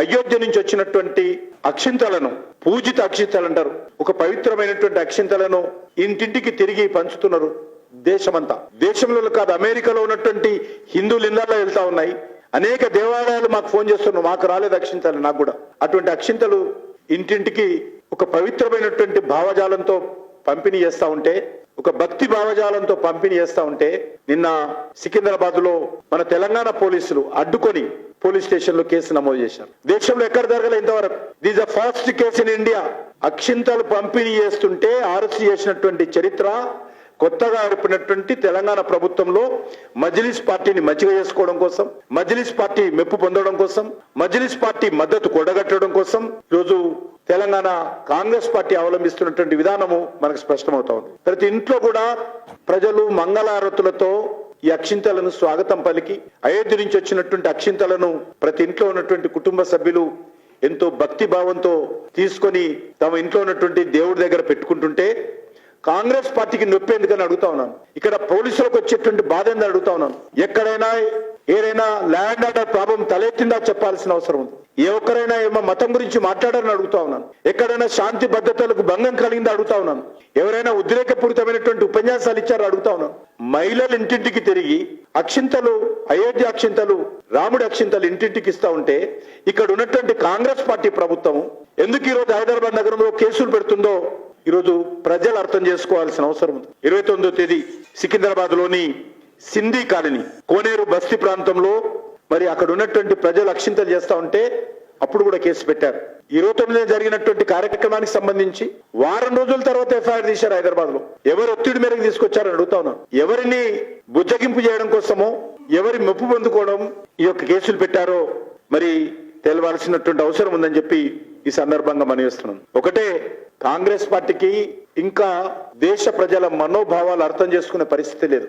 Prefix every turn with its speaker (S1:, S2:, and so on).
S1: అయోధ్య నుంచి వచ్చినటువంటి అక్షింతలను, పూజిత అక్షింతలు అంటారు, ఒక పవిత్రమైనటువంటి అక్షింతలను ఇంటింటికి తిరిగి పంచుతున్నారు. దేశమంతా, దేశంలో కాదు అమెరికాలో ఉన్నటువంటి హిందువులు ఇళ్లలో వెళ్తా ఉన్నాయి. అనేక దేవాలయాలు మాకు ఫోన్ చేస్తున్నారు, మాకు రాలేదు అక్షింతలు. నాకు కూడా అటువంటి అక్షింతలు ఇంటింటికి ఒక పవిత్రమైనటువంటి భావజాలంతో పంపిణీ చేస్తా ఉంటే, ఒక భక్తి భావజాలంతో పంపిణీ చేస్తా ఉంటే, నిన్న సికింద్రాబాద్ లో మన తెలంగాణ పోలీసులు అడ్డుకొని పోలీస్ స్టేషన్ లో కేసు నమోదు చేశారు. దేశంలో ఎక్కడ జరగలేదు ఇంతవరకు. This the first case in India. అక్షింతలు పంపిణీ చేస్తుంటే అరెస్ట్ చేసినటువంటి చరిత్ర కొత్తగా ఏర్పడినటువంటి తెలంగాణ ప్రభుత్వంలో మజ్లిస్ పార్టీని మచ్చిక చేసుకోవడం కోసం, మజ్లిస్ పార్టీ మెప్పు పొందడం కోసం, మజ్లిస్ పార్టీ మద్దతు కొడగట్టడం కోసం ఈరోజు తెలంగాణ కాంగ్రెస్ పార్టీ అవలంబిస్తున్నటువంటి విధానము మనకు స్పష్టమవుతా ఉంది. ప్రతి ఇంట్లో కూడా ప్రజలు మంగళారతులతో ఈ అక్షింతలను స్వాగతం పలికి, అయోధ్య నుంచి వచ్చినటువంటి అక్షింతలను ప్రతి ఇంట్లో ఉన్నటువంటి కుటుంబ సభ్యులు ఎంతో భక్తి భావంతో తీసుకొని తమ ఇంట్లో ఉన్నటువంటి దేవుడి దగ్గర పెట్టుకుంటుంటే కాంగ్రెస్ పార్టీకి నొప్పి ఎందుకని అడుగుతా ఉన్నాను. ఇక్కడ పోలీసులకు వచ్చేటువంటి బాధ ఏందని అడుగుతా ఉన్నాను. ఎక్కడైనా ఏదైనా ల్యాండ్ ఆర్డర్ ప్రాబ్లం తలెత్తిందా చెప్పాల్సిన అవసరం ఉంది. ఏ ఒక్కరైనా ఏమో మతం గురించి మాట్లాడారని అడుగుతా ఉన్నాను. ఎక్కడైనా శాంతి భద్రతలకు భంగం కలిగిందా అడుగుతా ఉన్నాను. ఎవరైనా ఉద్రేకపూరితమైనటువంటి ఉపన్యాసాలు ఇచ్చారో అడుగుతా ఉన్నాను. మహిళలు ఇంటింటికి తిరిగి అక్షింతలు, అయోధ్య అక్షింతలు, రాముడి అక్షింతలు ఇంటింటికి ఇస్తా ఉంటే ఇక్కడ ఉన్నటువంటి కాంగ్రెస్ పార్టీ ప్రభుత్వం ఎందుకు ఈరోజు హైదరాబాద్ నగరంలో కేసులు పెడుతుందో ఈరోజు ప్రజలు అర్థం చేసుకోవాల్సిన అవసరం ఉంది. 29వ తేదీ సికింద్రాబాద్ లోని సింధీ కాలనీ, కోనేరు బస్తీ ప్రాంతంలో మరి అక్కడ ఉన్నటువంటి ప్రజలు అక్షింతలు చేస్తా ఉంటే అప్పుడు కూడా కేసు పెట్టారు. 29న జరిగినటువంటి కార్యక్రమానికి సంబంధించి వారం రోజుల తర్వాత ఎఫ్ఐఆర్ తీశారు హైదరాబాద్ లో. ఎవరు ఒత్తిడి మేరకు తీసుకొచ్చారని అడుగుతా ఉన్నాను. ఎవరిని బుజ్జగింపు చేయడం కోసమో, ఎవరి మెప్పు పొందుకోవడం ఈ యొక్క కేసులు పెట్టారో మరి తెలవాల్సినటువంటి అవసరం ఉందని చెప్పి ఈ సందర్భంగా మనవిస్తున్నాను. ఒకటే, కాంగ్రెస్ పార్టీకి ఇంకా దేశ ప్రజల మనోభావాలు అర్థం చేసుకునే పరిస్థితి లేదు.